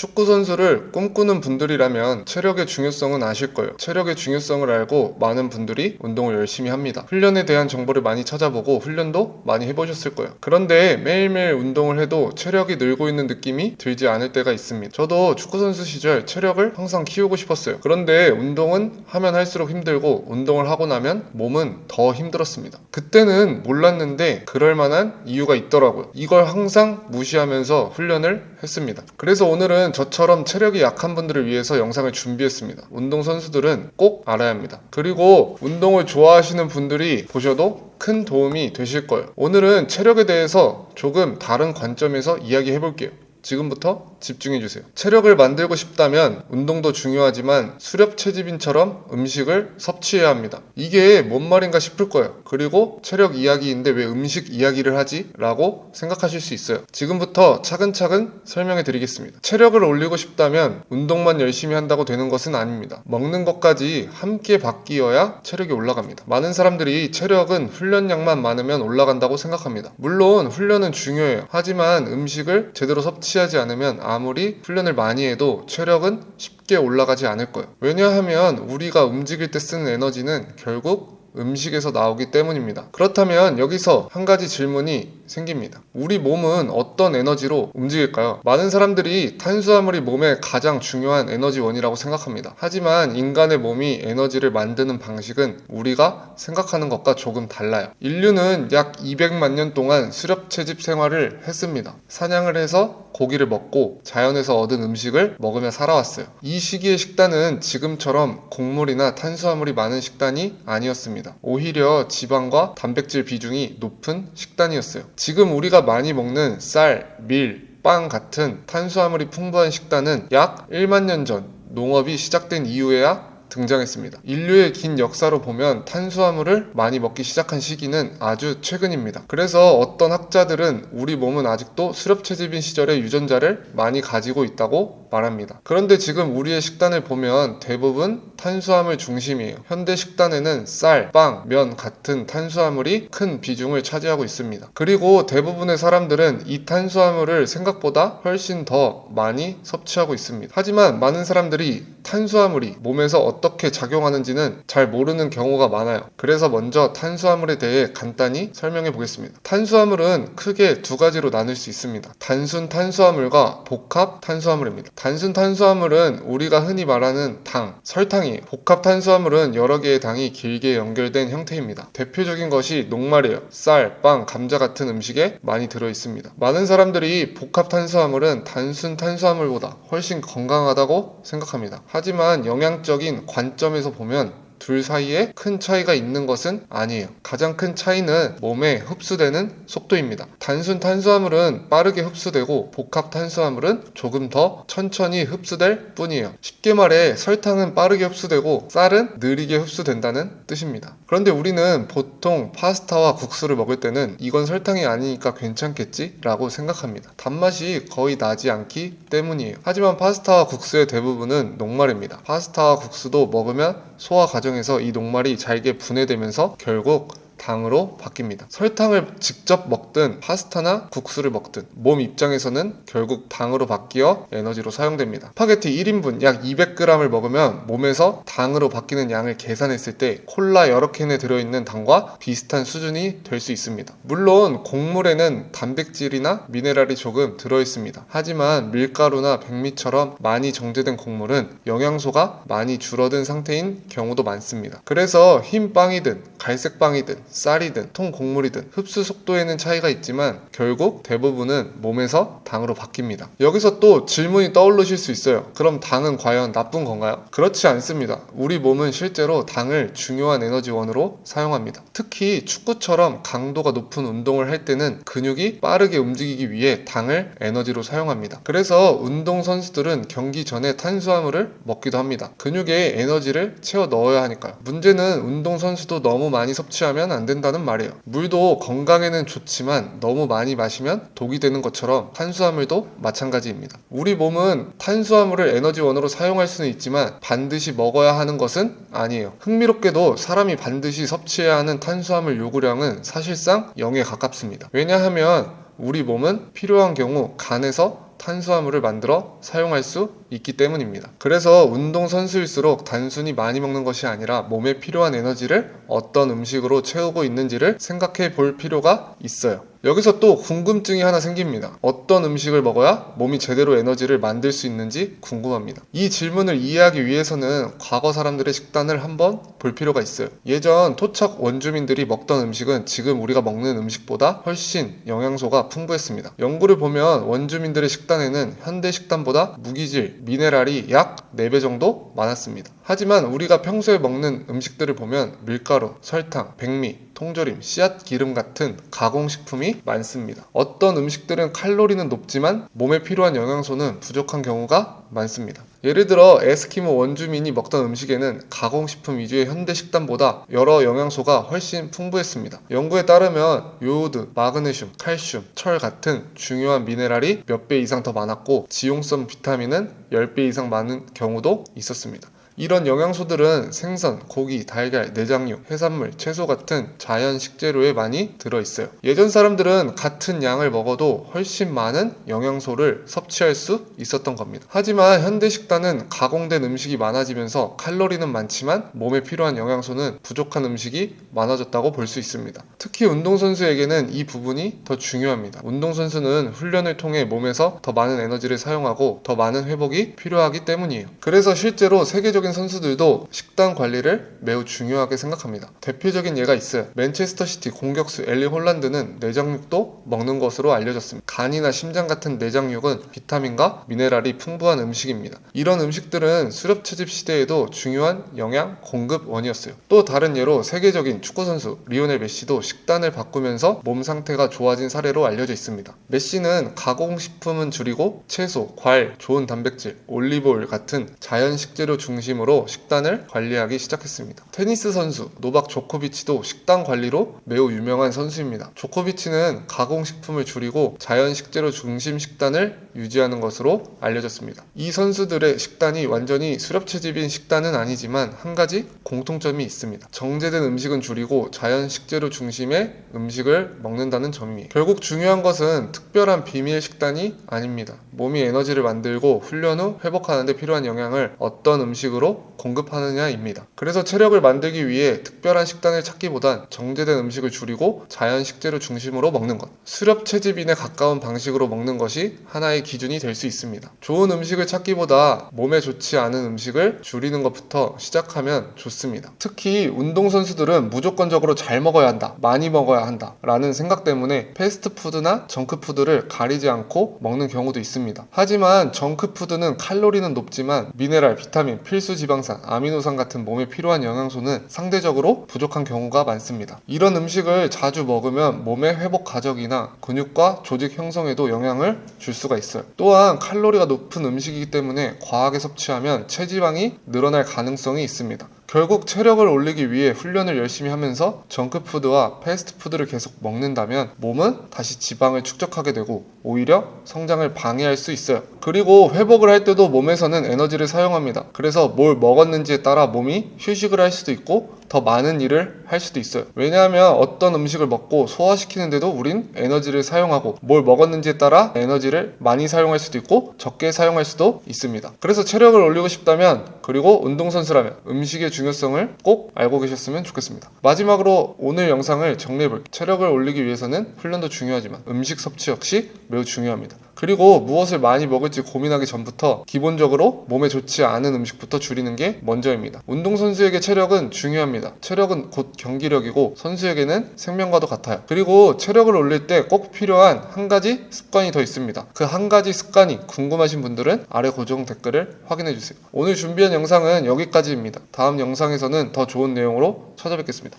축구 선수를 꿈꾸는 분들이라면 체력의 중요성은 아실 거예요. 체력의 중요성을 알고 많은 분들이 운동을 열심히 합니다. 훈련에 대한 정보를 많이 찾아보고 훈련도 많이 해보셨을 거예요. 그런데 매일매일 운동을 해도 체력이 늘고 있는 느낌이 들지 않을 때가 있습니다. 저도 축구 선수 시절 체력을 항상 키우고 싶었어요. 그런데 운동은 하면 할수록 힘들고 운동을 하고 나면 몸은 더 힘들었습니다. 그때는 몰랐는데 그럴 만한 이유가 있더라고요. 이걸 항상 무시하면서 훈련을 했습니다. 그래서 오늘은 저처럼 체력이 약한 분들을 위해서 영상을 준비했습니다. 운동선수들은 꼭 알아야 합니다. 그리고 운동을 좋아하시는 분들이 보셔도 큰 도움이 되실 거예요. 오늘은 체력에 대해서 조금 다른 관점에서 이야기해 볼게요. 지금부터 집중해주세요. 체력을 만들고 싶다면 운동도 중요하지만 수렵채집인처럼 음식을 섭취해야 합니다. 이게 뭔 말인가 싶을 거예요. 그리고 체력 이야기인데 왜 음식 이야기를 하지? 라고 생각하실 수 있어요. 지금부터 차근차근 설명해 드리겠습니다. 체력을 올리고 싶다면 운동만 열심히 한다고 되는 것은 아닙니다. 먹는 것까지 함께 바뀌어야 체력이 올라갑니다. 많은 사람들이 체력은 훈련량만 많으면 올라간다고 생각합니다. 물론 훈련은 중요해요. 하지만 음식을 제대로 섭취하지 않으면 아무리 훈련을 많이 해도 체력은 쉽게 올라가지 않을 거예요. 왜냐하면 우리가 움직일 때 쓰는 에너지는 결국 음식에서 나오기 때문입니다. 그렇다면 여기서 한 가지 질문이 생깁니다. 우리 몸은 어떤 에너지로 움직일까요? 많은 사람들이 탄수화물이 몸의 가장 중요한 에너지원이라고 생각합니다. 하지만 인간의 몸이 에너지를 만드는 방식은 우리가 생각하는 것과 조금 달라요. 인류는 약 200만 년 동안 수렵채집 생활을 했습니다. 사냥을 해서 고기를 먹고 자연에서 얻은 음식을 먹으며 살아왔어요. 이 시기의 식단은 지금처럼 곡물이나 탄수화물이 많은 식단이 아니었습니다. 오히려 지방과 단백질 비중이 높은 식단이었어요. 지금 우리가 많이 먹는 쌀, 밀, 빵 같은 탄수화물이 풍부한 식단은 약 1만 년 전 농업이 시작된 이후에야 등장했습니다. 인류의 긴 역사로 보면 탄수화물을 많이 먹기 시작한 시기는 아주 최근입니다. 그래서 어떤 학자들은 우리 몸은 아직도 수렵채집인 시절의 유전자를 많이 가지고 있다고 말합니다. 그런데 지금 우리의 식단을 보면 대부분 탄수화물 중심이에요. 현대 식단에는 쌀, 빵, 면 같은 탄수화물이 큰 비중을 차지하고 있습니다. 그리고 대부분의 사람들은 이 탄수화물을 생각보다 훨씬 더 많이 섭취하고 있습니다. 하지만 많은 사람들이 탄수화물이 몸에서 어떻게 작용하는지는 잘 모르는 경우가 많아요. 그래서 먼저 탄수화물에 대해 간단히 설명해 보겠습니다. 탄수화물은 크게 두 가지로 나눌 수 있습니다. 단순 탄수화물과 복합 탄수화물입니다. 단순 탄수화물은 우리가 흔히 말하는 당, 설탕이에요. 복합 탄수화물은 여러 개의 당이 길게 연결된 형태입니다. 대표적인 것이 녹말이에요. 쌀, 빵, 감자 같은 음식에 많이 들어 있습니다. 많은 사람들이 복합 탄수화물은 단순 탄수화물보다 훨씬 건강하다고 생각합니다. 하지만 영양적인 관점에서 보면 둘 사이에 큰 차이가 있는 것은 아니에요. 가장 큰 차이는 몸에 흡수되는 속도입니다. 단순 탄수화물은 빠르게 흡수되고 복합 탄수화물은 조금 더 천천히 흡수될 뿐이에요. 쉽게 말해 설탕은 빠르게 흡수되고 쌀은 느리게 흡수된다는 뜻입니다. 그런데 우리는 보통 파스타와 국수를 먹을 때는 이건 설탕이 아니니까 괜찮겠지? 라고 생각합니다. 단맛이 거의 나지 않기 때문이에요. 하지만 파스타와 국수의 대부분은 녹말입니다. 파스타와 국수도 먹으면 소화 과정에서 이 녹말이 잘게 분해되면서 결국 당으로 바뀝니다. 설탕을 직접 먹든 파스타나 국수를 먹든 몸 입장에서는 결국 당으로 바뀌어 에너지로 사용됩니다. 스파게티 1인분 약 200g을 먹으면 몸에서 당으로 바뀌는 양을 계산했을 때 콜라 여러 캔에 들어있는 당과 비슷한 수준이 될 수 있습니다. 물론 곡물에는 단백질이나 미네랄이 조금 들어있습니다. 하지만 밀가루나 백미처럼 많이 정제된 곡물은 영양소가 많이 줄어든 상태인 경우도 많습니다. 그래서 흰 빵이든 갈색 빵이든 쌀이든 통곡물이든 흡수 속도에는 차이가 있지만 결국 대부분은 몸에서 당으로 바뀝니다. 여기서 또 질문이 떠오르실 수 있어요. 그럼 당은 과연 나쁜 건가요? 그렇지 않습니다. 우리 몸은 실제로 당을 중요한 에너지원으로 사용합니다. 특히 축구처럼 강도가 높은 운동을 할 때는 근육이 빠르게 움직이기 위해 당을 에너지로 사용합니다. 그래서 운동선수들은 경기 전에 탄수화물을 먹기도 합니다. 근육에 에너지를 채워 넣어야 하니까요. 문제는 운동선수도 너무 많이 섭취하면 안 된다는 말이에요. 물도 건강에는 좋지만 너무 많이 마시면 독이 되는 것처럼 탄수화물도 마찬가지입니다. 우리 몸은 탄수화물을 에너지원으로 사용할 수는 있지만 반드시 먹어야 하는 것은 아니에요. 흥미롭게도 사람이 반드시 섭취해야 하는 탄수화물 요구량은 사실상 0에 가깝습니다. 왜냐하면 우리 몸은 필요한 경우 간에서 탄수화물을 만들어 사용할 수 있기 때문입니다. 그래서 운동선수일수록 단순히 많이 먹는 것이 아니라 몸에 필요한 에너지를 어떤 음식으로 채우고 있는지를 생각해 볼 필요가 있어요. 여기서 또 궁금증이 하나 생깁니다. 어떤 음식을 먹어야 몸이 제대로 에너지를 만들 수 있는지 궁금합니다. 이 질문을 이해하기 위해서는 과거 사람들의 식단을 한번 볼 필요가 있어요. 예전 토착 원주민들이 먹던 음식은 지금 우리가 먹는 음식보다 훨씬 영양소가 풍부했습니다. 연구를 보면 원주민들의 식단에는 현대 식단보다 무기질, 미네랄이 약 4배 정도 많았습니다. 하지만 우리가 평소에 먹는 음식들을 보면 밀가루, 설탕, 백미, 통조림, 씨앗 기름 같은 가공식품이 많습니다. 어떤 음식들은 칼로리는 높지만 몸에 필요한 영양소는 부족한 경우가 많습니다. 예를 들어 에스키모 원주민이 먹던 음식에는 가공식품 위주의 현대 식단보다 여러 영양소가 훨씬 풍부했습니다. 연구에 따르면 요오드, 마그네슘, 칼슘, 철 같은 중요한 미네랄이 몇 배 이상 더 많았고 지용성 비타민은 10배 이상 많은 경우도 있었습니다. 이런 영양소들은 생선, 고기, 달걀, 내장육, 해산물, 채소 같은 자연 식재료에 많이 들어있어요. 예전 사람들은 같은 양을 먹어도 훨씬 많은 영양소를 섭취할 수 있었던 겁니다. 하지만 현대 식단은 가공된 음식이 많아지면서 칼로리는 많지만 몸에 필요한 영양소는 부족한 음식이 많아졌다고 볼 수 있습니다. 특히 운동선수에게는 이 부분이 더 중요합니다. 운동선수는 훈련을 통해 몸에서 더 많은 에너지를 사용하고 더 많은 회복이 필요하기 때문이에요. 그래서 실제로 세계적인 선수들도 식단 관리를 매우 중요하게 생각합니다. 대표적인 예가 있어요. 맨체스터 시티 공격수 엘리 홀란드는 내장육도 먹는 것으로 알려졌습니다. 간이나 심장 같은 내장육은 비타민과 미네랄이 풍부한 음식입니다. 이런 음식들은 수렵 채집 시대에도 중요한 영양 공급원이었어요. 또 다른 예로 세계적인 축구선수 리오넬 메시도 식단을 바꾸면서 몸 상태가 좋아진 사례로 알려져 있습니다. 메시는 가공식품은 줄이고 채소, 과일, 좋은 단백질, 올리브오일 같은 자연 식재료 중심으로 식단을 관리하기 시작했습니다. 테니스 선수 노박 조코비치도 식단 관리로 매우 유명한 선수입니다. 조코비치는 가공식품을 줄이고 자연 식재료 중심 식단을 유지하는 것으로 알려졌습니다. 이 선수들의 식단이 완전히 수렵채집인 식단은 아니지만 한 가지 공통점이 있습니다. 정제된 음식은 줄이고 자연 식재료 중심의 음식을 먹는다는 점이에요. 결국 중요한 것은 특별한 비밀 식단이 아닙니다. 몸이 에너지를 만들고 훈련 후 회복하는 데 필요한 영양을 어떤 음식으로 공급하느냐입니다. 그래서 체력을 만들기 위해 특별한 식단을 찾기보단 정제된 음식을 줄이고 자연 식재료 중심으로 먹는 것, 수렵 채집인에 가까운 방식으로 먹는 것이 하나의 기준이 될 수 있습니다. 좋은 음식을 찾기보다 몸에 좋지 않은 음식을 줄이는 것부터 시작하면 좋습니다. 특히 운동선수들은 무조건적으로 잘 먹어야 한다, 많이 먹어야 한다 라는 생각 때문에 패스트푸드나 정크푸드를 가리지 않고 먹는 경우도 있습니다. 하지만 정크푸드는 칼로리는 높지만 미네랄, 비타민, 필수 지방산, 아미노산 같은 몸에 필요한 영양소는 상대적으로 부족한 경우가 많습니다. 이런 음식을 자주 먹으면 몸의 회복 과정이나 근육과 조직 형성에도 영향을 줄 수가 있어요. 또한 칼로리가 높은 음식이기 때문에 과하게 섭취하면 체지방이 늘어날 가능성이 있습니다. 결국 체력을 올리기 위해 훈련을 열심히 하면서 정크푸드와 패스트푸드를 계속 먹는다면 몸은 다시 지방을 축적하게 되고 오히려 성장을 방해할 수 있어요. 그리고 회복을 할 때도 몸에서는 에너지를 사용합니다. 그래서 뭘 먹었는지에 따라 몸이 휴식을 할 수도 있고 더 많은 일을 할 수도 있어요. 왜냐하면 어떤 음식을 먹고 소화시키는데도 우린 에너지를 사용하고 뭘 먹었는지에 따라 에너지를 많이 사용할 수도 있고 적게 사용할 수도 있습니다. 그래서 체력을 올리고 싶다면 그리고 운동선수라면 음식의 중요성을 꼭 알고 계셨으면 좋겠습니다. 마지막으로 오늘 영상을 정리해볼게요. 체력을 올리기 위해서는 훈련도 중요하지만 음식 섭취 역시 매우 중요합니다. 그리고 무엇을 많이 먹을지 고민하기 전부터 기본적으로 몸에 좋지 않은 음식부터 줄이는 게 먼저입니다. 운동선수에게 체력은 중요합니다. 체력은 곧 경기력이고 선수에게는 생명과도 같아요. 그리고 체력을 올릴 때 꼭 필요한 한 가지 습관이 더 있습니다. 그 한 가지 습관이 궁금하신 분들은 아래 고정 댓글을 확인해주세요. 오늘 준비한 영상은 여기까지입니다. 다음 영상에서는 더 좋은 내용으로 찾아뵙겠습니다.